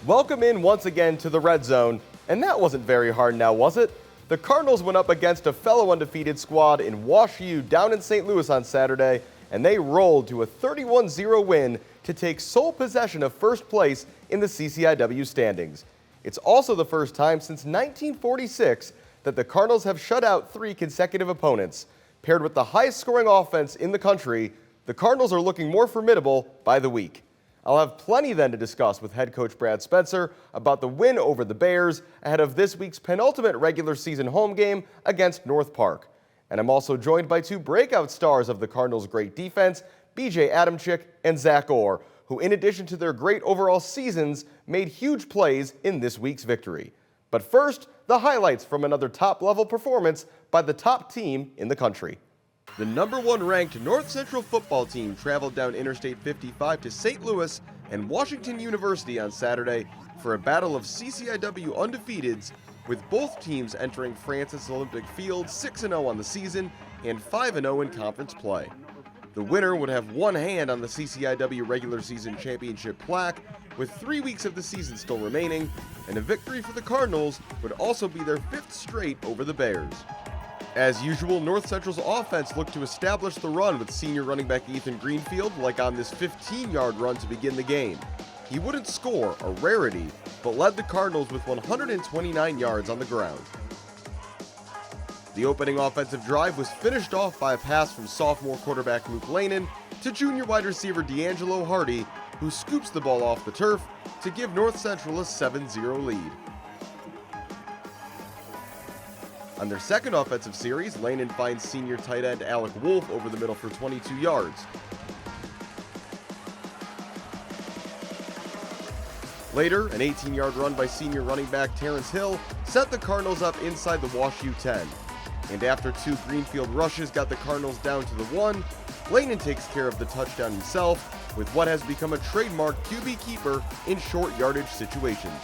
Welcome in once again to the Red Zone, and that wasn't very hard now, was it? The Cardinals went up against a fellow undefeated squad in Wash U down in St. Louis on Saturday, and they rolled to a 31-0 win to take sole possession of first place in the CCIW standings. It's also the first time since 1946 that the Cardinals have shut out 3 consecutive opponents. Paired with the highest scoring offense in the country, the Cardinals are looking more formidable by the week. I'll have plenty then to discuss with head coach Brad Spencer about the win over the Bears ahead of this week's penultimate regular season home game against North Park. And I'm also joined by 2 breakout stars of the Cardinals' great defense, BJ Adamchik and Zack Orr, who in addition to their great overall seasons, made huge plays in this week's victory. But first, the highlights from another top-level performance by the top team in the country. The #1 ranked North Central football team traveled down Interstate 55 to St. Louis and Washington University on Saturday for a battle of CCIW undefeateds, with both teams entering Francis Olympic Field 6-0 on the season and 5-0 in conference play. The winner would have one hand on the CCIW regular season championship plaque, with 3 weeks of the season still remaining, and a victory for the Cardinals would also be their 5th straight over the Bears. As usual, North Central's offense looked to establish the run with senior running back Ethan Greenfield, like on this 15-yard run to begin the game. He wouldn't score, a rarity, but led the Cardinals with 129 yards on the ground. The opening offensive drive was finished off by a pass from sophomore quarterback Luke Lanin to junior wide receiver DeAngelo Hardy, who scoops the ball off the turf to give North Central a 7-0 lead. On their second offensive series, Lanin finds senior tight end Alec Wolf over the middle for 22 yards. Later, an 18-yard run by senior running back Terrence Hill set the Cardinals up inside the Wash U 10. And after 2 Greenfield rushes got the Cardinals down to the 1, Lanin takes care of the touchdown himself with what has become a trademark QB keeper in short yardage situations.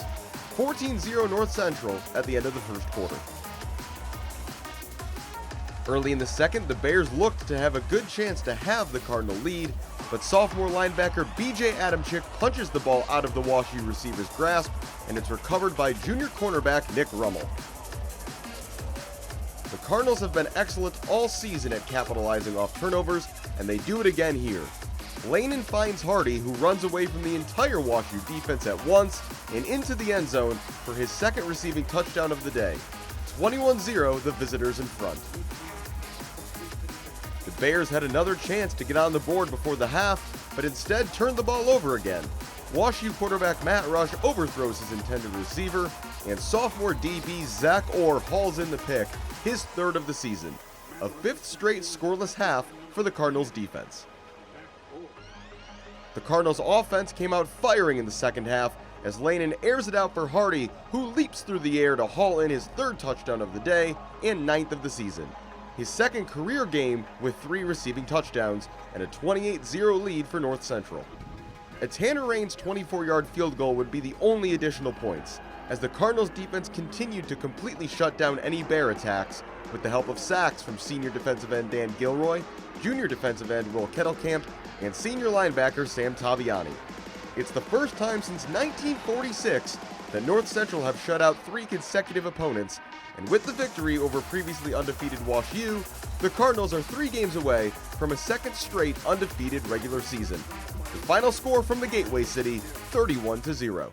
14-0 North Central at the end of the first quarter. Early in the second, the Bears looked to have a good chance to have the Cardinal lead, but sophomore linebacker BJ Adamchik punches the ball out of the Wash U receiver's grasp, and it's recovered by junior cornerback Nick Rummel. The Cardinals have been excellent all season at capitalizing off turnovers, and they do it again here. Lanin finds Hardy, who runs away from the entire Wash U defense at once and into the end zone for his second receiving touchdown of the day. 21-0, the visitors in front. The Bears had another chance to get on the board before the half, but instead turned the ball over again. Wash U quarterback Matt Rush overthrows his intended receiver, and sophomore DB Zack Orr hauls in the pick, his 3rd of the season. A 5th straight scoreless half for the Cardinals defense. The Cardinals offense came out firing in the second half as Lanin airs it out for Hardy, who leaps through the air to haul in his 3rd touchdown of the day and 9th of the season. His 2nd career game with 3 receiving touchdowns and a 28-0 lead for North Central. A Tanner Raines 24-yard field goal would be the only additional points, as the Cardinals defense continued to completely shut down any Bear attacks with the help of sacks from senior defensive end Dan Gilroy, junior defensive end Will Kettlecamp, and senior linebacker Sam Taviani. It's the first time since 1946 that North Central have shut out 3 consecutive opponents, and with the victory over previously undefeated Wash U, the Cardinals are 3 games away from a 2nd straight undefeated regular season. The final score from the Gateway City, 31-0.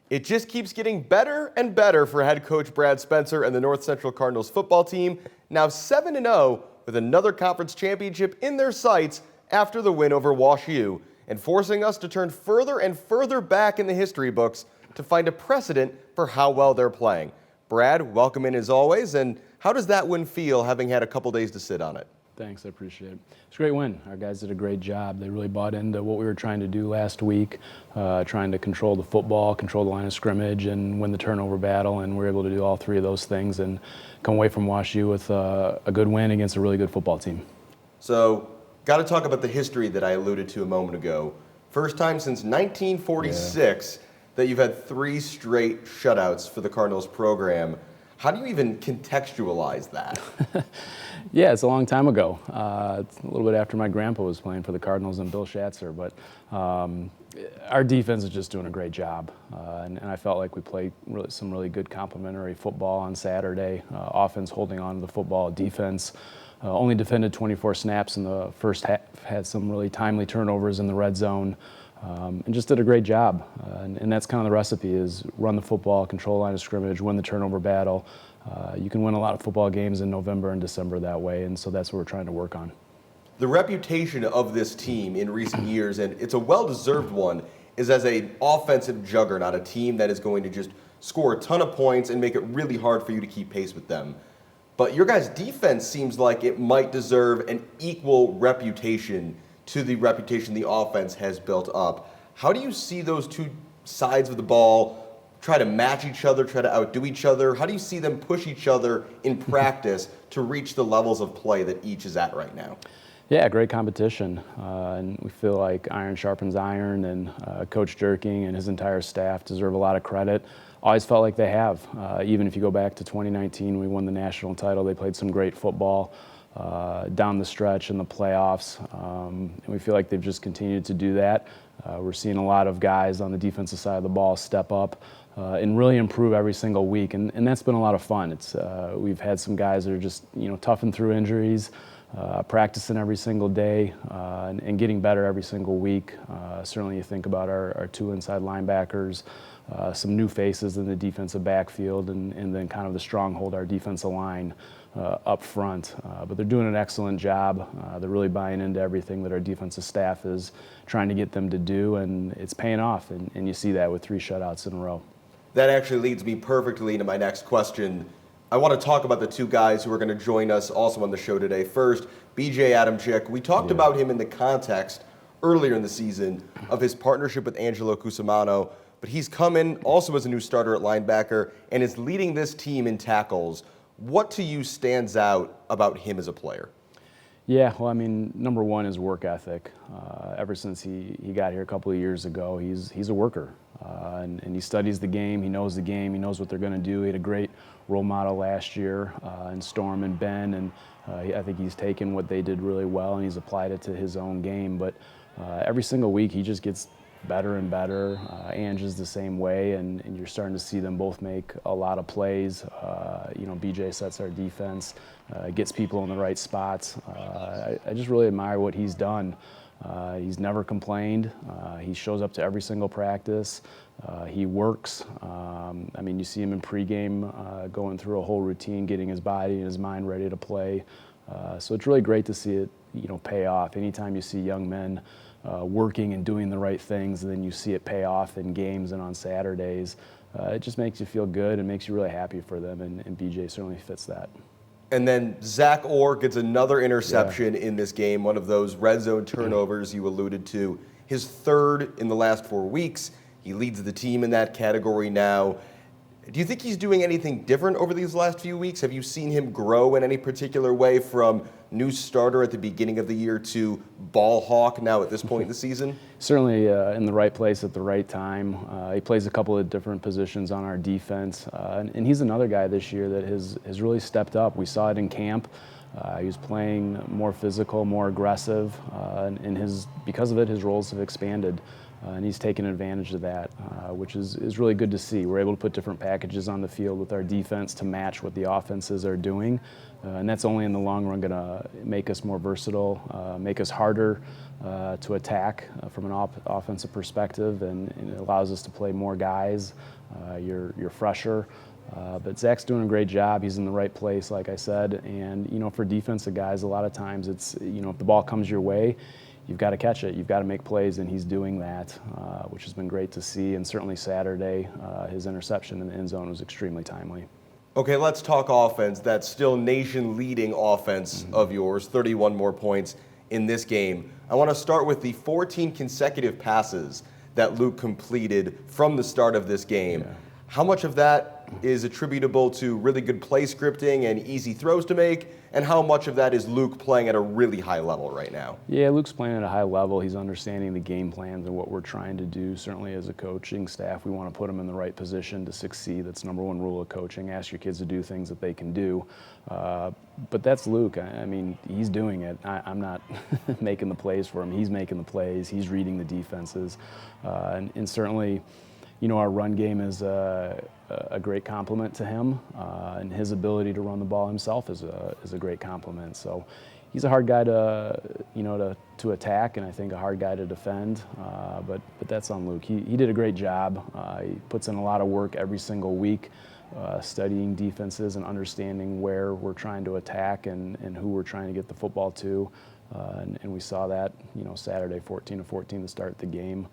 It just keeps getting better and better for head coach Brad Spencer and the North Central Cardinals football team, now 7-0 with another conference championship in their sights after the win over Wash U, and forcing us to turn further and further back in the history books to find a precedent for how well they're playing. Brad, welcome in as always, and how does that win feel having had a couple days to sit on it? Thanks, I appreciate it. It's a great win. Our guys did a great job. They really bought into what we were trying to do last week, trying to control the football, control the line of scrimmage, and win the turnover battle, and we were able to do all 3 of those things and come away from Wash U with a good win against a really good football team. So, got to talk about the history that I alluded to a moment ago. First time since 1946 that you've had 3 straight shutouts for the Cardinals program. How do you even contextualize that? Yeah, it's a long time ago. It's a little bit after my grandpa was playing for the Cardinals and Bill Schatzer, but Our defense is just doing a great job, and I felt like we played some really good complementary football on Saturday. Offense holding on to the football, defense only defended 24 snaps in the first half, had some really timely turnovers in the red zone, and just did a great job. And that's kind of the recipe: is run the football, control the line of scrimmage, win the turnover battle. You can win a lot of football games in November and December that way, and so that's what we're trying to work on. The reputation of this team in recent years, and it's a well-deserved one, is as an offensive juggernaut, a team that is going to just score a ton of points and make it really hard for you to keep pace with them. But your guys' defense seems like it might deserve an equal reputation to the reputation the offense has built up. How do you see those two sides of the ball try to match each other, try to outdo each other? How do you see them push each other in practice to reach the levels of play that each is at right now? Yeah, great competition, and we feel like iron sharpens iron, and Coach Jerking and his entire staff deserve a lot of credit. Always felt like they have. Even if you go back to 2019, we won the national title. They played some great football down the stretch in the playoffs, and we feel like they've just continued to do that. We're seeing a lot of guys on the defensive side of the ball step up and really improve every single week, and that's been a lot of fun. We've had some guys that are just toughing through injuries, practicing every single day, and getting better every single week. Certainly you think about our two inside linebackers, some new faces in the defensive backfield, and then kind of the stronghold, our defensive line up front. But they're doing an excellent job. They're really buying into everything that our defensive staff is trying to get them to do, and it's paying off, and you see that with 3 shutouts in a row. That actually leads me perfectly into my next question. I want to talk about the two guys who are going to join us also on the show today. First, BJ Adamchik. We talked about him in the context earlier in the season of his partnership with Angelo Cusimano, but he's come in also as a new starter at linebacker and is leading this team in tackles. What to you stands out about him as a player? Yeah, well, I mean, number one is work ethic. Ever since he got here a couple of years ago, he's a worker, and he studies the game. He knows the game. He knows what they're going to do. He had a great role model last year in Storm and Ben, and I think he's taken what they did really well and he's applied it to his own game. But every single week he just gets better and better. Ange is the same way, and you're starting to see them both make a lot of plays. BJ sets our defense, gets people in the right spots. I just really admire what he's done. He's never complained. He shows up to every single practice. He works. You see him in pregame going through a whole routine, getting his body and his mind ready to play. So it's really great to see it, pay off. Anytime you see young men working and doing the right things, and then you see it pay off in games and on Saturdays, it just makes you feel good and makes you really happy for them, and BJ certainly fits that. And then Zack Orr gets another interception in this game, one of those red zone turnovers you alluded to. His third in the last 4 weeks. He leads the team in that category now. Do you think he's doing anything different over these last few weeks? Have you seen him grow in any particular way from new starter at the beginning of the year to ball hawk now at this point in the season? Certainly in the right place at the right time. He plays a couple of different positions on our defense, and he's another guy this year that has really stepped up. We saw it in camp. He was playing more physical, more aggressive, and because of it, his roles have expanded. And he's taken advantage of that, which is really good to see. We're able to put different packages on the field with our defense to match what the offenses are doing. And that's only in the long run going to make us more versatile, make us harder to attack from an offensive perspective, and it allows us to play more guys. You're fresher. But Zach's doing a great job. He's in the right place, like I said. And, for defensive guys, a lot of times it's, if the ball comes your way, you've got to catch it. You've got to make plays, and he's doing that, which has been great to see. And certainly Saturday, his interception in the end zone was extremely timely. Okay, let's talk offense. That still nation-leading offense of yours, 31 more points in this game. I want to start with the 14 consecutive passes that Luke completed from the start of this game. Yeah. How much of that is attributable to really good play scripting and easy throws to make, and how much of that is Luke playing at a really high level right now? Yeah, Luke's playing at a high level. He's understanding the game plans and what we're trying to do. Certainly as a coaching staff, we want to put him in the right position to succeed. That's number one rule of coaching. Ask your kids to do things that they can do. But that's Luke. I mean, he's doing it. I'm not making the plays for him. He's making the plays. He's reading the defenses. And certainly, you know, our run game is a great compliment to him, and his ability to run the ball himself is a great compliment. So he's a hard guy to attack, and I think a hard guy to defend. But that's on Luke. He did a great job. He puts in a lot of work every single week, studying defenses and understanding where we're trying to attack and who we're trying to get the football to. And we saw that, you know, Saturday, 14-14 to start the game.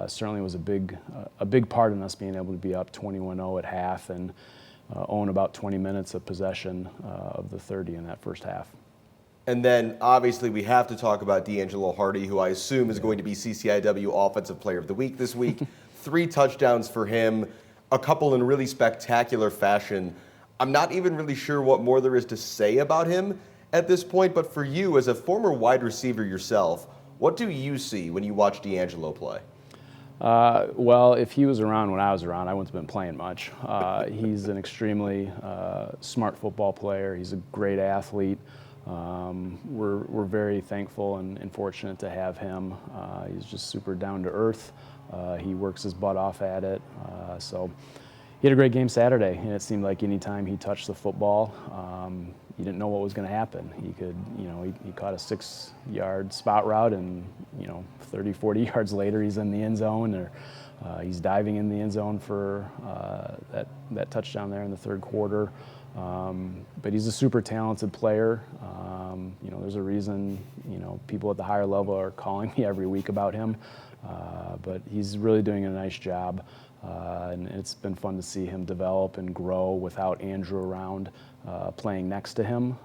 Certainly was a big part in us being able to be up 21-0 at half and own about 20 minutes of possession of the 30 in that first half. And then, obviously, we have to talk about DeAngelo Hardy, who I assume is going to be CCIW Offensive Player of the Week this week. 3 touchdowns for him, a couple in really spectacular fashion. I'm not even really sure what more there is to say about him at this point, but for you, as a former wide receiver yourself, what do you see when you watch DeAngelo play? Well, if he was around when I was around, I wouldn't have been playing much. He's an extremely smart football player. He's a great athlete. We're very thankful and fortunate to have him. He's just super down to earth. He works his butt off at it. So he had a great game Saturday, and it seemed like any time he touched the football, you didn't know what was going to happen. He could, you know, he caught a 6-yard spot route, and, you know, 30, 40 yards later, he's in the end zone, or he's diving in the end zone for that touchdown there in the third quarter. But he's a super talented player. You know, there's a reason, you know, people at the higher level are calling me every week about him. But he's really doing a nice job. And it's been fun to see him develop and grow without Andrew around, playing next to him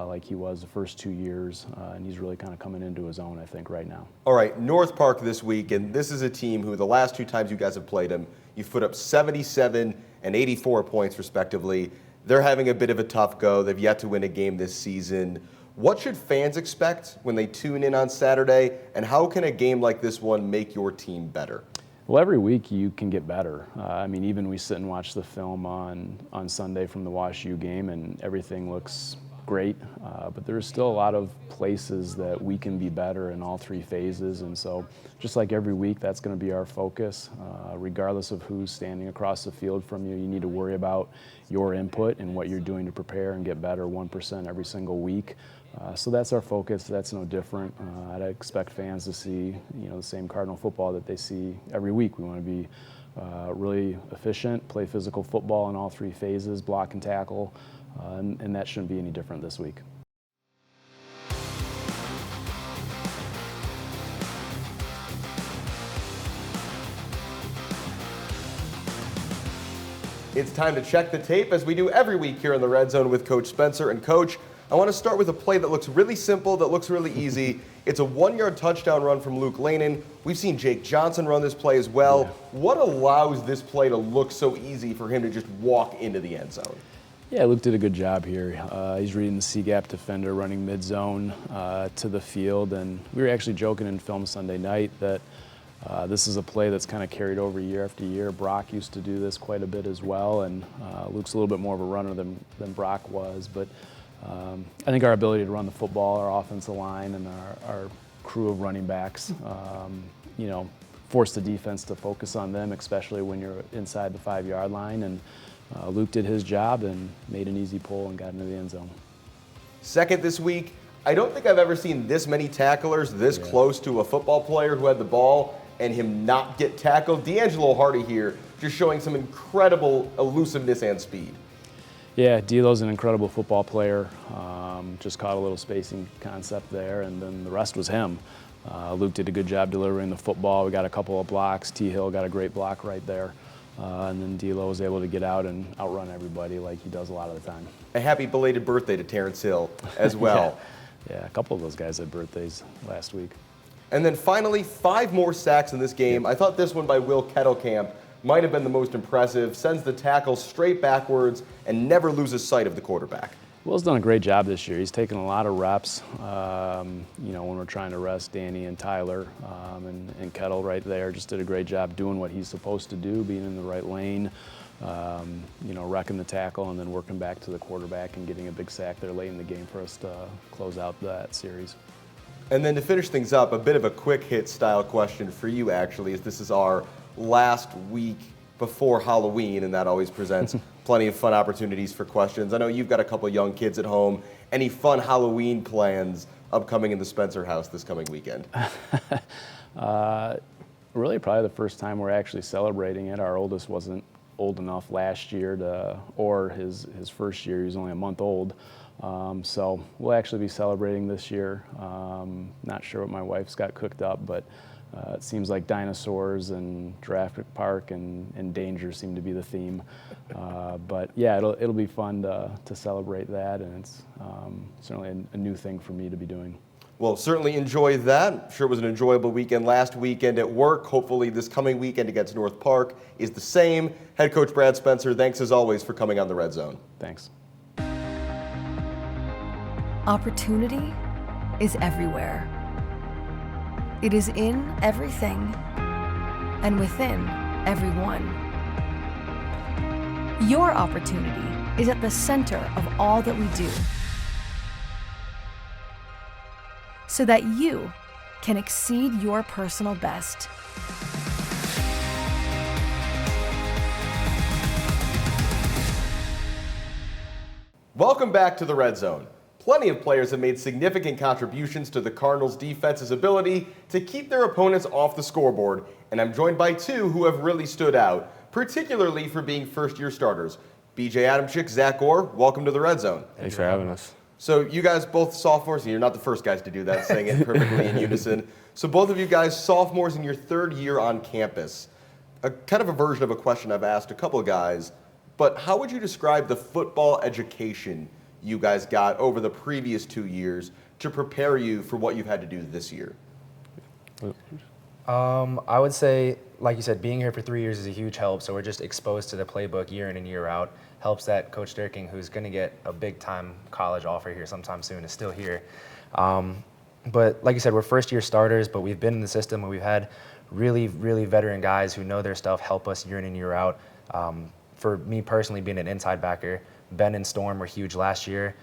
like he was the first 2 years. And he's really kind of coming into his own, I think, right now. All right, North Park this week, and this is a team who the last 2 times you guys have played them, you've put up 77 and 84 points respectively. They're having a bit of a tough go. They've yet to win a game this season. What should fans expect when they tune in on Saturday, and how can a game like this one make your team better? Well, every week you can get better. I mean, even we sit and watch the film on Sunday from the WashU game, and everything looks great. But there's still a lot of places that we can be better in all 3 phases. And so just like every week, that's going to be our focus. Regardless of who's standing across the field from you, you need to worry about your input and what you're doing to prepare and get better 1% every single week. So that's our focus. That's no different. I'd expect fans to see, you know, the same Cardinal football that they see every week. We want to be really efficient, play physical football in all 3 phases, block and tackle, and that shouldn't be any different this week. It's time to check the tape, as we do every week here in the Red Zone with Coach Spencer. And Coach, I want to start with a play that looks really simple, that looks really easy. It's a 1-yard touchdown run from Luke Lanin. We've seen Jake Johnson run this play as well. Yeah. What allows this play to look so easy for him to just walk into the end zone? Yeah, Luke did a good job here. He's reading the C-gap defender, running mid-zone to the field. And we were actually joking in film Sunday night that this is a play that's kind of carried over year after year. Brock used to do this quite a bit as well, and Luke's a little bit more of a runner than Brock was. But I think our ability to run the football, our offensive line, and our crew of running backs, you know, force the defense to focus on them, especially when you're inside the 5-yard line. And Luke did his job and made an easy pull and got into the end zone. Second this week, I don't think I've ever seen this many tacklers this close to a football player who had the ball and him not get tackled. DeAngelo Hardy here just showing some incredible elusiveness and speed. Yeah, D'Lo's an incredible football player. Just caught a little spacing concept there, and then the rest was him. Luke did a good job delivering the football. We got a couple of blocks. T. Hill got a great block right there. And then D'Lo was able to get out and outrun everybody like he does a lot of the time. A happy belated birthday to Terrence Hill as well. Yeah, a couple of those guys had birthdays last week. And then finally, 5 more sacks in this game. I thought this one by Will Kettlecamp might have been the most impressive, sends the tackle straight backwards and never loses sight of the quarterback. Will's done a great job this year. He's taken a lot of reps, when we're trying to rest Danny and Tyler, and Kettle right there just did a great job doing what he's supposed to do, being in the right lane, wrecking the tackle and then working back to the quarterback and getting a big sack there late in the game for us to close out that series. And then to finish things up, a bit of a quick hit style question for you actually, as this is our last week before Halloween, and that always presents plenty of fun opportunities for questions. I know you've got a couple young kids at home. Any fun Halloween plans upcoming in the Spencer house this coming weekend? Really probably the first time we're actually celebrating it. Our oldest wasn't old enough last year or his first year, he was only a month old. So we'll actually be celebrating this year. Not sure what my wife's got cooked up, but it seems like dinosaurs and Jurassic Park and danger seem to be the theme. But yeah, it'll be fun to celebrate that, and it's certainly a new thing for me to be doing. Well, certainly enjoy that. I'm sure it was an enjoyable weekend last weekend at work. Hopefully this coming weekend against North Park is the same. Head coach Brad Spencer, thanks as always for coming on the Red Zone. Thanks. Opportunity is everywhere. It is in everything and within everyone. Your opportunity is at the center of all that we do, so that you can exceed your personal best. Welcome back to the Red Zone. Plenty of players have made significant contributions to the Cardinals' defense's ability to keep their opponents off the scoreboard, and I'm joined by two who have really stood out, particularly for being first-year starters. BJ Adamchik, Zack Orr, welcome to the Red Zone. Thanks for having us. So you guys both sophomores, and you're not the first guys to do that, saying it perfectly in unison. So both of you guys sophomores in your third year on campus. A kind of a version of a question I've asked a couple of guys, but how would you describe the football education you guys got over the previous 2 years to prepare you for what you've had to do this year? I would say, like you said, being here for 3 years is a huge help. So we're just exposed to the playbook year in and year out. Helps that Coach Durkin, who's going to get a big-time college offer here sometime soon, is still here. But like you said, we're first-year starters, but we've been in the system and we've had really, really veteran guys who know their stuff help us year in and year out. For me personally, being an inside backer, Ben and Storm were huge last year.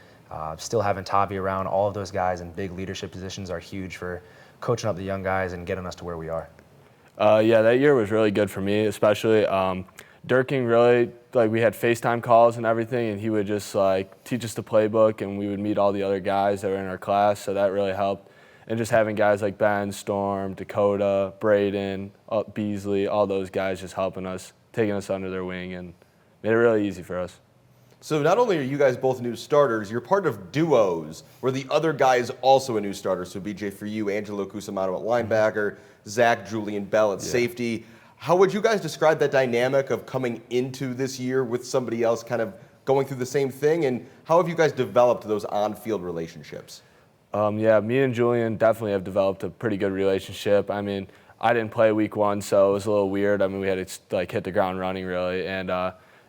Still having Tavi around, all of those guys in big leadership positions are huge for coaching up the young guys and getting us to where we are. Yeah, that year was really good for me, especially Durkin really, we had FaceTime calls and everything, and he would just teach us the playbook, and we would meet all the other guys that were in our class, so that really helped. And just having guys like Ben, Storm, Dakota, Braden, Beasley, all those guys just helping us, taking us under their wing, and made it really easy for us. So not only are you guys both new starters, you're part of duos where the other guy is also a new starter. So BJ, for you, Angelo Cusimano at linebacker, Zach, Julian Bell at safety. How would you guys describe that dynamic of coming into this year with somebody else kind of going through the same thing? And how have you guys developed those on-field relationships? Yeah, me and Julian definitely have developed a pretty good relationship. I mean, I didn't play week one, so it was a little weird. I mean, we had to hit the ground running really, and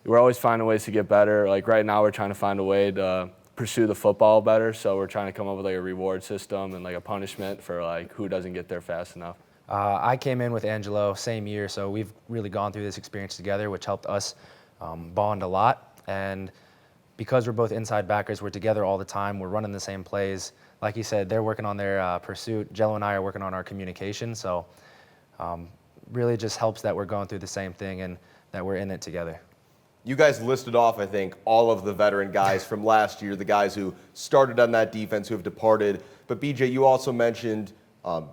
we're always finding ways to get better. Like right now, we're trying to find a way to pursue the football better. So we're trying to come up with a reward system and a punishment for who doesn't get there fast enough. I came in with Angelo same year, so we've really gone through this experience together, which helped us bond a lot. And because we're both inside backers, we're together all the time. We're running the same plays. Like you said, they're working on their pursuit. Jello and I are working on our communication. So really just helps that we're going through the same thing and that we're in it together. You guys listed off, I think, all of the veteran guys from last year, the guys who started on that defense who have departed. But BJ, you also mentioned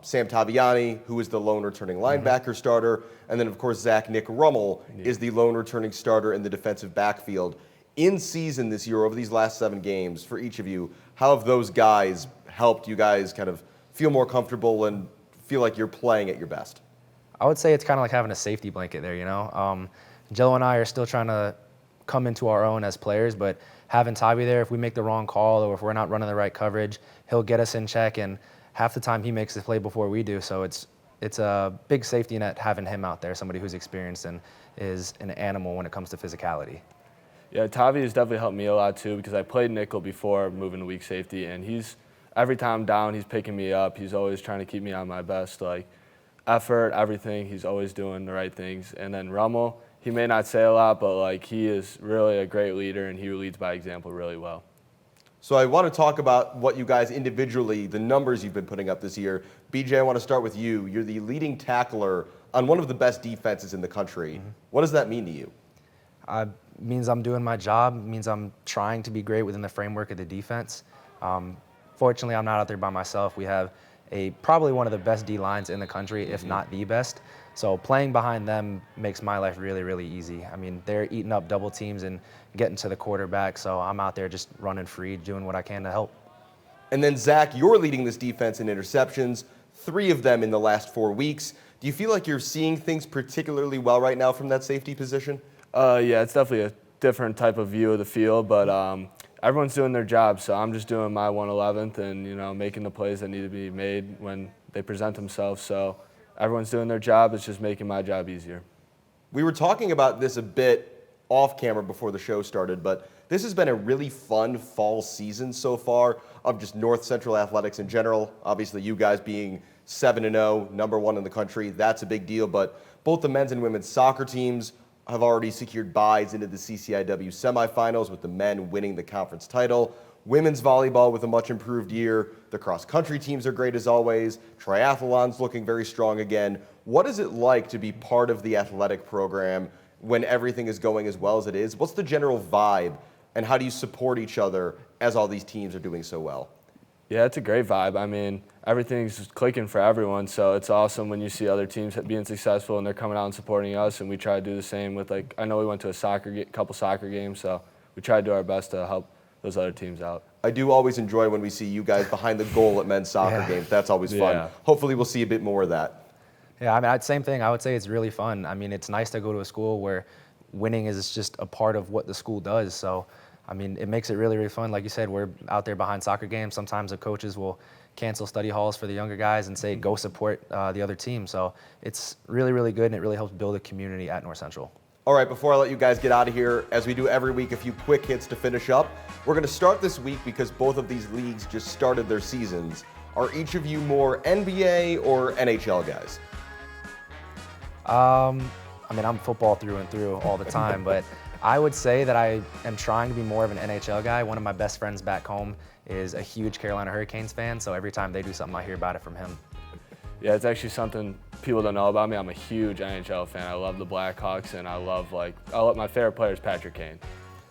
Sam Taviani, who is the lone returning linebacker starter. And then, of course, Zach Nick Rummel is the lone returning starter in the defensive backfield. In season this year, over these last 7 games, for each of you, how have those guys helped you guys kind of feel more comfortable and feel like you're playing at your best? I would say it's kind of like having a safety blanket there, Jello and I are still trying to come into our own as players, but having Tavi there, if we make the wrong call or if we're not running the right coverage, he'll get us in check, and half the time he makes the play before we do. So it's it's a big safety net having him out there, somebody who's experienced and is an animal when it comes to physicality. Yeah, Tavi has definitely helped me a lot too because I played nickel before moving to weak safety, and every time I'm down, he's picking me up. He's always trying to keep me on my best effort, everything. He's always doing the right things. And then Rummel, he may not say a lot, but he is really a great leader, and he leads by example really well. So I want to talk about what you guys individually, the numbers you've been putting up this year. BJ, I want to start with you. You're the leading tackler on one of the best defenses in the country. Mm-hmm. What does that mean to you? Means I'm doing my job, means I'm trying to be great within the framework of the defense. Fortunately, I'm not out there by myself. We have probably one of the best D-lines in the country, if not the best. So playing behind them makes my life really, really easy. I mean, they're eating up double teams and getting to the quarterback, so I'm out there just running free, doing what I can to help. And then, Zach, you're leading this defense in interceptions, 3 of them in the last 4 weeks. Do you feel like you're seeing things particularly well right now from that safety position? Yeah, it's definitely a different type of view of the field, but everyone's doing their job, so I'm just doing my 111th and, making the plays that need to be made when they present themselves. So everyone's doing their job. It's just making my job easier. We were talking about this a bit off camera before the show started, but this has been a really fun fall season so far of just North Central athletics in general. Obviously, you guys being 7-0, number 1 in the country, that's a big deal, but both the men's and women's soccer teams have already secured byes into the CCIW semifinals, with the men winning the conference title. Women's volleyball with a much improved year. The cross-country teams are great as always. Triathlon's looking very strong again. What is it like to be part of the athletic program when everything is going as well as it is? What's the general vibe, and how do you support each other as all these teams are doing so well? Yeah, it's a great vibe. I mean, everything's just clicking for everyone, so it's awesome when you see other teams being successful and they're coming out and supporting us, and we try to do the same with, I know we went to a couple soccer games, so we try to do our best to help those other teams out. I do always enjoy when we see you guys behind the goal at men's soccer games. That's always fun. Yeah. Hopefully we'll see a bit more of that. Yeah, I mean, same thing. I would say it's really fun. I mean, it's nice to go to a school where winning is just a part of what the school does. So, I mean, it makes it really, really fun. Like you said, we're out there behind soccer games. Sometimes the coaches will cancel study halls for the younger guys and say, go support the other team. So it's really, really good, and it really helps build a community at North Central. All right, before I let you guys get out of here, as we do every week, a few quick hits to finish up. We're going to start this week because both of these leagues just started their seasons. Are each of you more NBA or NHL guys? I mean, I'm football through and through all the time, but I would say that I am trying to be more of an NHL guy. One of my best friends back home is a huge Carolina Hurricanes fan, so every time they do something, I hear about it from him. Yeah, it's actually something people don't know about me. I'm a huge NHL fan. I love the Blackhawks, and I love my favorite player is Patrick Kane.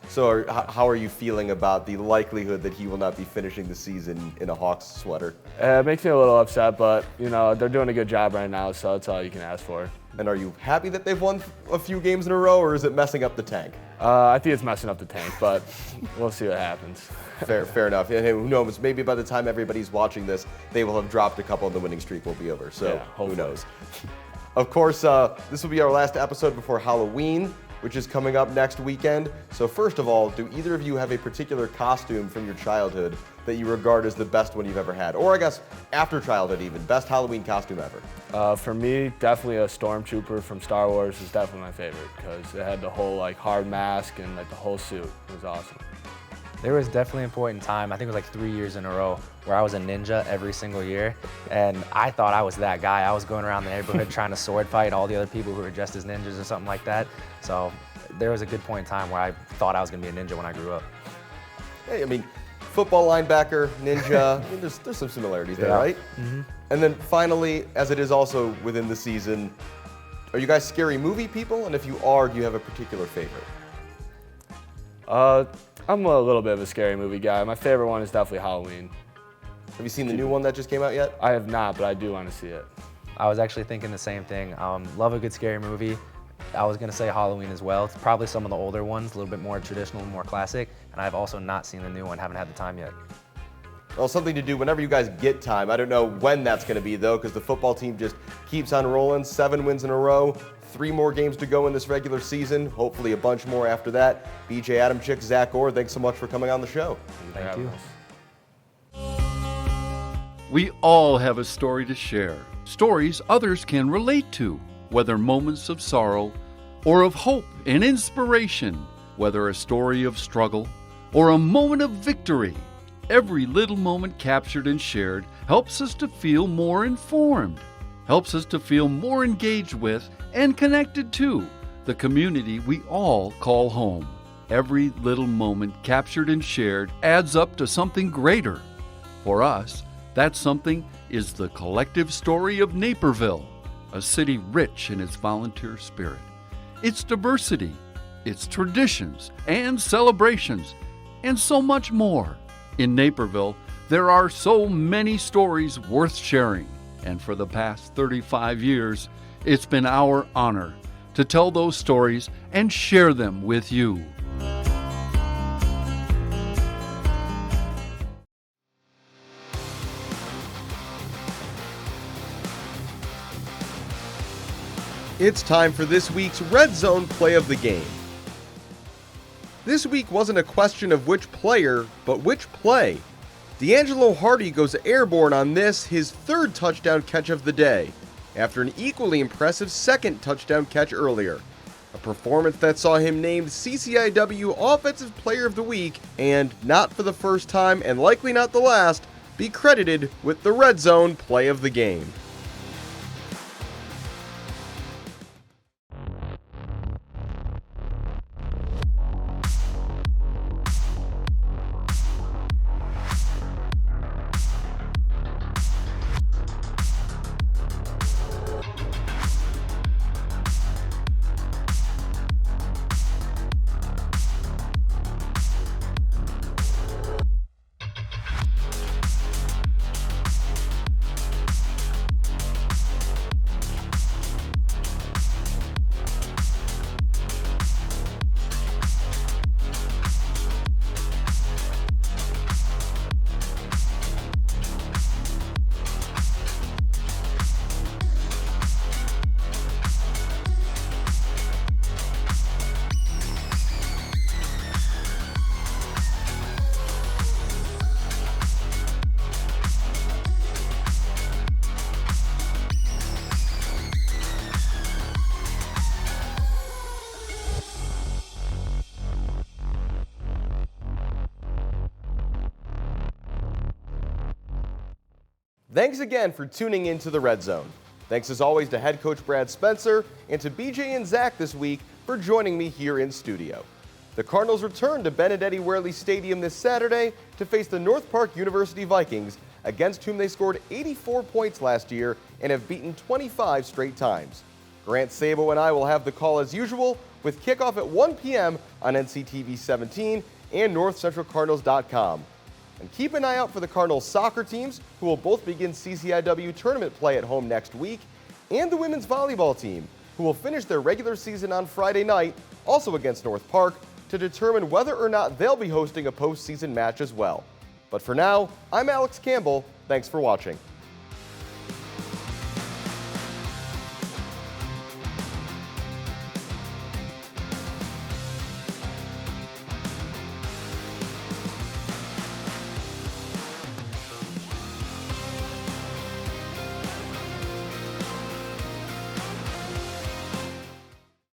So how are you feeling about the likelihood that he will not be finishing the season in a Hawks sweater? It makes me a little upset, but they're doing a good job right now, so that's all you can ask for. And are you happy that they've won a few games in a row, or is it messing up the tank? I think it's messing up the tank, but we'll see what happens. Fair enough. And who knows? Maybe by the time everybody's watching this, they will have dropped a couple, and the winning streak will be over. So yeah, who knows? Of course, this will be our last episode before Halloween, which is coming up next weekend. So first of all, do either of you have a particular costume from your childhood that you regard as the best one you've ever had? Or I guess after childhood even, best Halloween costume ever? For me, definitely a stormtrooper from Star Wars is definitely my favorite because it had the whole hard mask and the whole suit. It was awesome. There was definitely a point in time, I think it was 3 years in a row, where I was a ninja every single year, and I thought I was that guy. I was going around the neighborhood trying to sword fight all the other people who were dressed as ninjas or something like that. So there was a good point in time where I thought I was going to be a ninja when I grew up. Hey, I mean, football linebacker, ninja, I mean, there's some similarities there, right? Mm-hmm. And then finally, as it is also within the season, are you guys scary movie people? And if you are, do you have a particular favorite? I'm a little bit of a scary movie guy. My favorite one is definitely Halloween. Have you seen the new one that just came out yet? I have not, but I do want to see it. I was actually thinking the same thing. Love a good scary movie. I was going to say Halloween as well. It's probably some of the older ones, a little bit more traditional, more classic. And I've also not seen the new one, haven't had the time yet. Well, something to do whenever you guys get time. I don't know when that's going to be, though, because the football team just keeps on rolling. 7 wins in a row. 3 more games to go in this regular season. Hopefully a bunch more after that. BJ Adamchik, Zack Orr, thanks so much for coming on the show. Thank you. We all have a story to share. stories others can relate to, whether moments of sorrow or of hope and inspiration, whether a story of struggle or a moment of victory. Every little moment captured and shared helps us to feel more informed, helps us to feel more engaged with and connected to the community we all call home. Every little moment captured and shared adds up to something greater. For us, that something is the collective story of Naperville, a city rich in its volunteer spirit, its diversity, its traditions and celebrations, and so much more. In Naperville, there are so many stories worth sharing, and for the past 35 years, it's been our honor to tell those stories and share them with you. It's time for this week's Red Zone Play of the Game. This week wasn't a question of which player, but which play. DeAngelo Hardy goes airborne on this, his third touchdown catch of the day, after an equally impressive second touchdown catch earlier. A performance that saw him named CCIW Offensive Player of the Week, and not for the first time, and likely not the last, be credited with the Red Zone Play of the Game. Thanks again for tuning in to the Red Zone. Thanks as always to head coach Brad Spencer and to BJ and Zach this week for joining me here in studio. The Cardinals return to Benedetti Worley Stadium this Saturday to face the North Park University Vikings, against whom they scored 84 points last year and have beaten 25 straight times. Grant Sabo and I will have the call as usual, with kickoff at 1 p.m. on NCTV 17 and NorthCentralCardinals.com. And keep an eye out for the Cardinals soccer teams, who will both begin CCIW tournament play at home next week, and the women's volleyball team, who will finish their regular season on Friday night, also against North Park, to determine whether or not they'll be hosting a postseason match as well. But for now, I'm Alex Campbell. Thanks for watching.